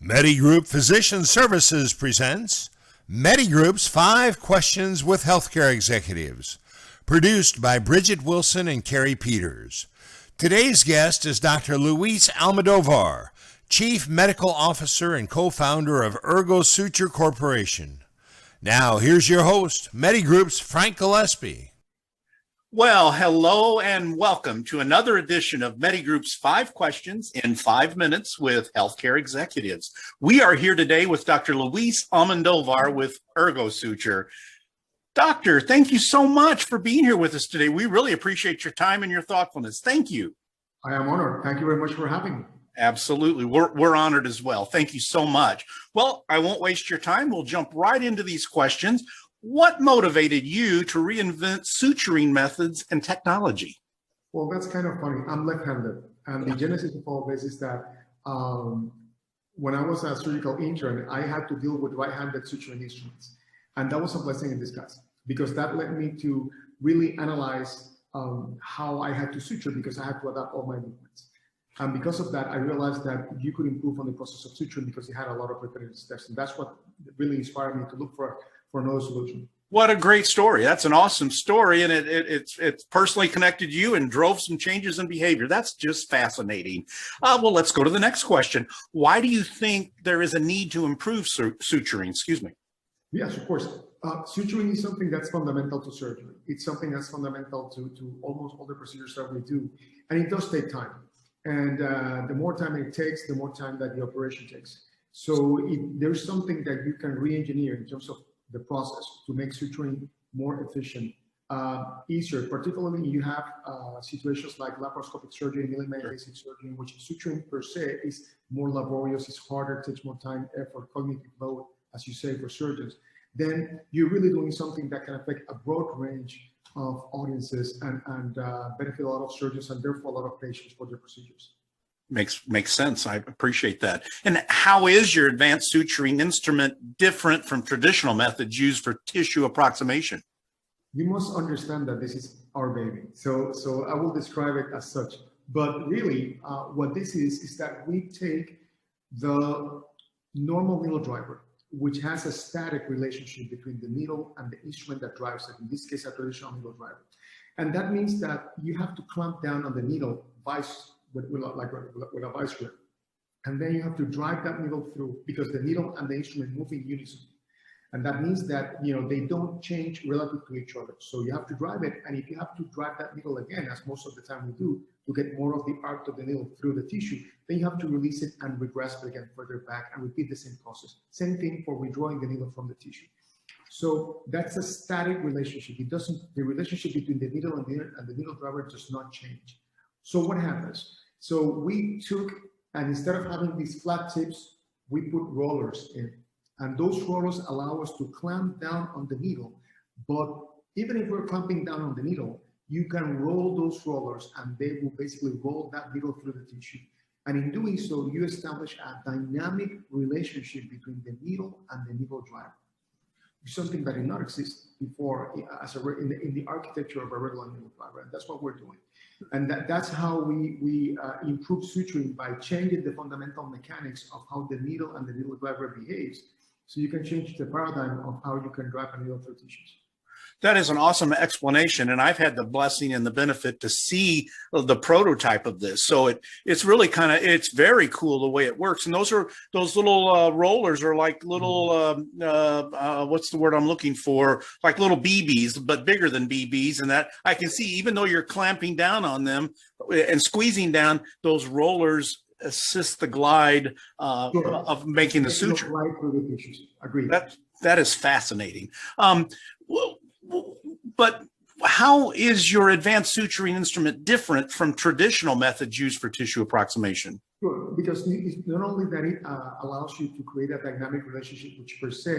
Medigroup Physician Services presents Medigroup's 5 Questions with Healthcare Executives, produced by Bridget Wilson and Carrie Peters. Today's guest is Dr. Luis Almodovar, Chief Medical Officer and co-founder of Ergo Suture Corporation. Now, here's your host, Medigroup's Frank Gillespie. Well, hello and welcome to another edition of Medigroup's 5 Questions in 5 Minutes with Healthcare Executives. We are here today with Dr. Luis Almodovar with Ergo Suture. Doctor, thank you so much for being here with us today. We really appreciate your time and your thoughtfulness. Thank you. I am honored. Thank you very much for having me. Absolutely. We're honored as well. Thank you so much. Well, I won't waste your time. We'll jump right into these questions. What motivated you to reinvent suturing methods and technology? Well, that's kind of funny. I'm left-handed. And the genesis of all this is that when I was a surgical intern, I had to deal with right-handed suturing instruments. And that was a blessing in disguise because that led me to really analyze how I had to suture because I had to adapt all my movements. And because of that, I realized that you could improve on the process of suturing because it had a lot of repetitive steps. And that's what really inspired me to look for another solution. What a great story. That's an awesome story. And it's personally connected you and drove some changes in behavior. That's just fascinating. Well, let's go to the next question. Why do you think there is a need to improve suturing? Excuse me. Yes, of course. Suturing is something that's fundamental to surgery. It's something that's fundamental to almost all the procedures that we do. And it does take time. And the more time it takes, the more time that the operation takes. So there's something that you can re-engineer in terms of the process to make suturing more efficient, easier. Particularly, you have situations like laparoscopic surgery, minimally invasive surgery, in which suturing per se is more laborious, it's harder, takes more time, effort, cognitive load, as you say, for surgeons. Then you're really doing something that can affect a broad range of audiences and benefit a lot of surgeons and therefore a lot of patients for their procedures. Makes sense. I appreciate that. And how is your advanced suturing instrument different from traditional methods used for tissue approximation? You must understand that this is our baby. So I will describe it as such. But really, what this is that we take the normal needle driver, which has a static relationship between the needle and the instrument that drives it, in this case, a traditional needle driver. And that means that you have to clamp down on the needle with a vice grip. And then you have to drive that needle through because the needle and the instrument move in unison. And that means that they don't change relative to each other. So you have to drive it. And if you have to drive that needle again, as most of the time we do, to get more of the arc of the needle through the tissue, then you have to release it and regrasp it again further back and repeat the same process. Same thing for withdrawing the needle from the tissue. So that's a static relationship. The relationship between the needle and the needle driver does not change. So what happens? So we took, and instead of having these flat tips, we put rollers in. And those rollers allow us to clamp down on the needle. But even if we're clamping down on the needle, you can roll those rollers and they will basically roll that needle through the tissue. And in doing so, you establish a dynamic relationship between the needle and the needle driver. Something that did not exist before in the architecture of a regular needle driver. And that's what we're doing. And that's how we improve suturing by changing the fundamental mechanics of how the needle and the needle driver behaves. So you can change the paradigm of how you can drive a needle through tissues. That is an awesome explanation. And I've had the blessing and the benefit to see the prototype of this. So it's really it's very cool the way it works. And those little rollers are like little, what's the word I'm looking for? Like little BBs, but bigger than BBs. And that I can see, even though you're clamping down on them and squeezing down, those rollers assist the glide of making the suture. Right through the tissues. Agreed. That is fascinating. But how is your advanced suturing instrument different from traditional methods used for tissue approximation? Sure, because not only that it allows you to create a dynamic relationship, which per se,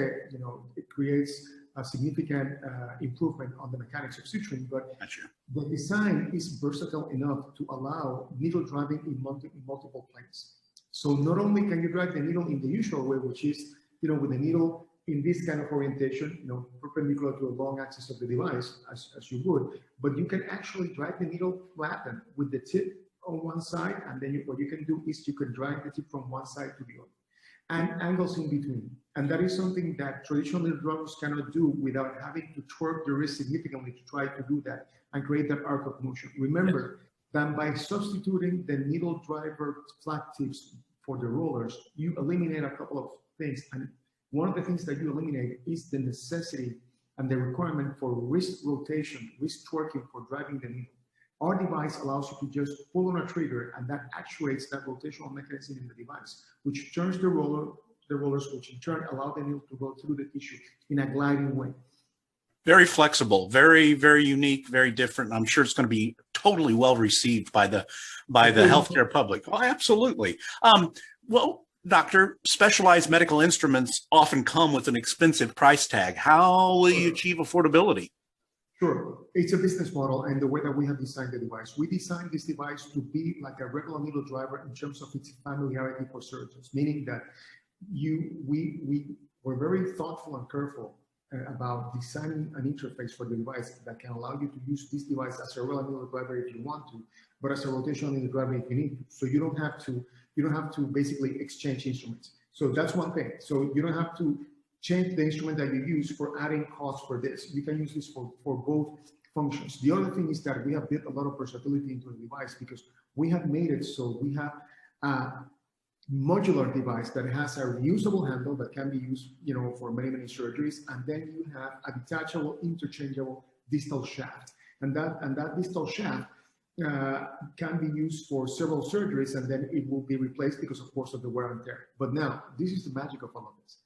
it creates a significant improvement on the mechanics of suturing, but Gotcha. The design is versatile enough to allow needle driving in multiple planes. So not only can you drive the needle in the usual way, which is, with the needle in this kind of orientation, perpendicular to a long axis of the device, as you would, but you can actually drive the needle flattened with the tip on one side, and then what you can do is you can drive the tip from one side to the other. and angles in between. And that is something that traditional needle drivers cannot do without having to torque the wrist significantly to try to do that and create that arc of motion. Remember that by substituting the needle driver flat tips for the rollers, you eliminate a couple of things. And one of the things that you eliminate is the necessity and the requirement for wrist rotation, wrist torquing for driving the needle. Our device allows you to just pull on a trigger, and that actuates that rotational mechanism in the device, which turns the rollers, which in turn allow the needle to go through the tissue in a gliding way. Very flexible, very, very unique, very different. I'm sure it's going to be totally well received by the healthcare public. Oh, absolutely. Well, doctor, specialized medical instruments often come with an expensive price tag. How will you achieve affordability? Sure. It's a business model, and the way that we have designed the device. We designed this device to be like a regular needle driver in terms of its familiarity for surgeons, meaning that we were very thoughtful and careful about designing an interface for the device that can allow you to use this device as a regular needle driver if you want to, but as a rotational needle driver if you need to. So you don't have to basically exchange instruments. So that's one thing. So you don't have to change the instrument that you use for adding costs for this. You can use this for both functions. The other thing is that we have built a lot of versatility into the device because we have made it so we have a modular device that has a reusable handle that can be used, for many surgeries, and then you have a detachable, interchangeable distal shaft, and that distal shaft can be used for several surgeries, and then it will be replaced because, of course, of the wear and tear. But now, this is the magic of all of this.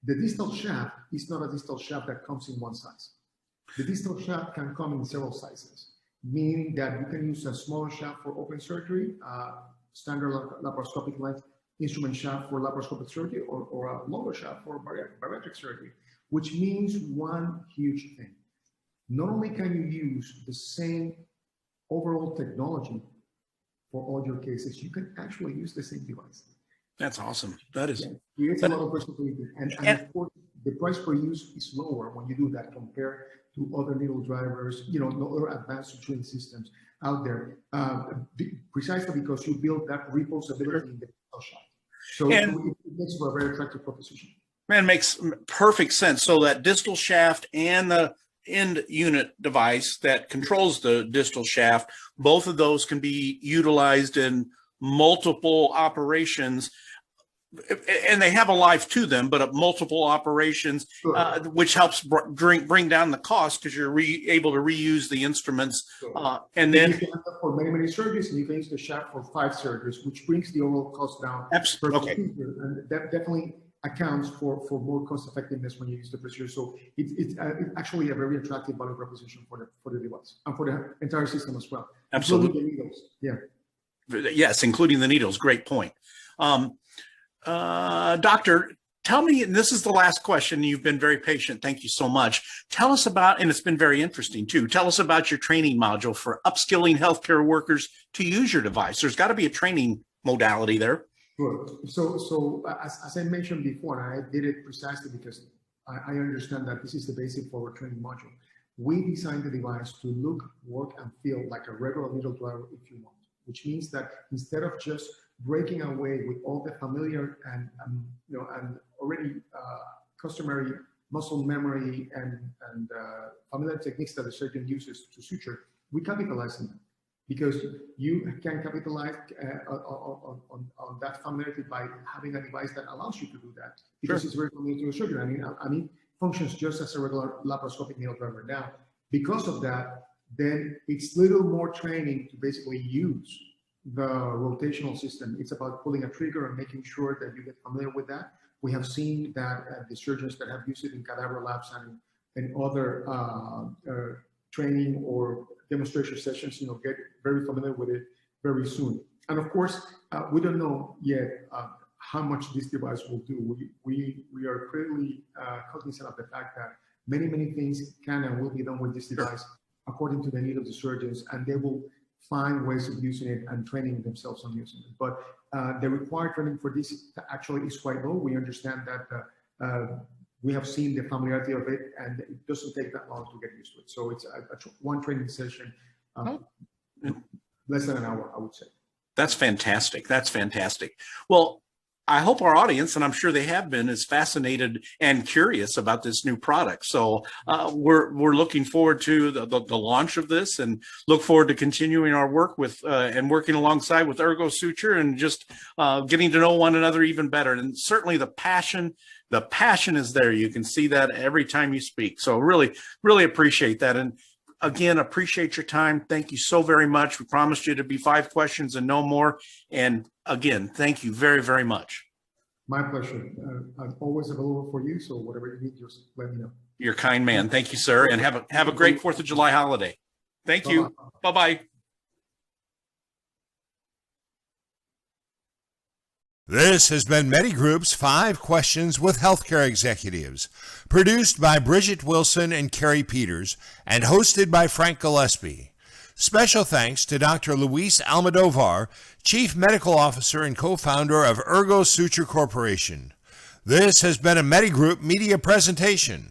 The distal shaft is not a distal shaft that comes in one size. The distal shaft can come in several sizes, meaning that you can use a smaller shaft for open surgery, standard laparoscopic length instrument shaft for laparoscopic surgery, or a longer shaft for bariatric surgery, which means one huge thing. Not only can you use the same overall technology for all your cases, you can actually use the same device. That's awesome. That is. Creates a lot of versatility, and of course, the price per use is lower when you do that compared to other needle drivers, other advanced suturing systems out there, precisely because you build that reposability in the shop. So it makes for a very attractive proposition. Man, makes perfect sense. So that distal shaft and the end unit device that controls the distal shaft, both of those can be utilized in multiple operations, and they have a life to them, but multiple operations, sure. Which helps bring down the cost because you're able to reuse the instruments. Sure. And then you can have for many surgeries, and you can use the shaft for 5 surgeries, which brings the overall cost down. Absolutely. Okay. And that definitely accounts for more cost effectiveness when you use the procedure. So it's actually a very attractive value proposition for the device and for the entire system as well. Absolutely. Including the needles. Yeah. Yes, including the needles. Great point. Doctor, tell me, and this is the last question. You've been very patient. Thank you so much. Tell us about, and it's been very interesting too, tell us about your training module for upskilling healthcare workers to use your device. There's got to be a training modality there. Good. So as I mentioned before, and I did it precisely because I understand that this is the basic for our training module. We designed the device to look, work, and feel like a regular needle driver if you want, which means that instead of just breaking away with all the familiar and already customary muscle memory and familiar techniques that the surgeon uses to suture, we capitalize on them because you can capitalize on that familiarity by having a device that allows you to do that because It's very familiar to the surgeon. I mean, functions just as a regular laparoscopic needle driver. Now, because of that, then it's little more training to basically use the rotational system. It's about pulling a trigger and making sure that you get familiar with that. We have seen that the surgeons that have used it in cadaver labs and other training or demonstration sessions, get very familiar with it very soon. And of course, we don't know yet how much this device will do. We are clearly cognizant of the fact that many things can and will be done with this device according to the need of the surgeons, and they will find ways of using it and training themselves on using it. But the required training for this actually is quite low. We understand that we have seen the familiarity of it, and it doesn't take that long to get used to it. So it's one training session, less than an hour, I would say. That's fantastic. That's fantastic. Well, I hope our audience, and I'm sure they have been, is fascinated and curious about this new product. So we're looking forward to the launch of this, and look forward to continuing our work with and working alongside with Ergo Suture, and just getting to know one another even better. And certainly the passion is there. You can see that every time you speak. So really, really appreciate that. And again, appreciate your time. Thank you so very much. We promised you to be 5 questions and no more. And again, thank you very, very much. My pleasure. I'm always available for you. So whatever you need, just let me know. You're a kind man. Thank you, sir. And have a great 4th of July holiday. Thank you. Bye-bye. This has been MediGroup's 5 Questions with Healthcare Executives, produced by Bridget Wilson and Carrie Peters, and hosted by Frank Gillespie. Special thanks to Dr. Luis Almodovar, Chief Medical Officer and co-founder of Ergo Suture Corporation. This has been a MediGroup media presentation.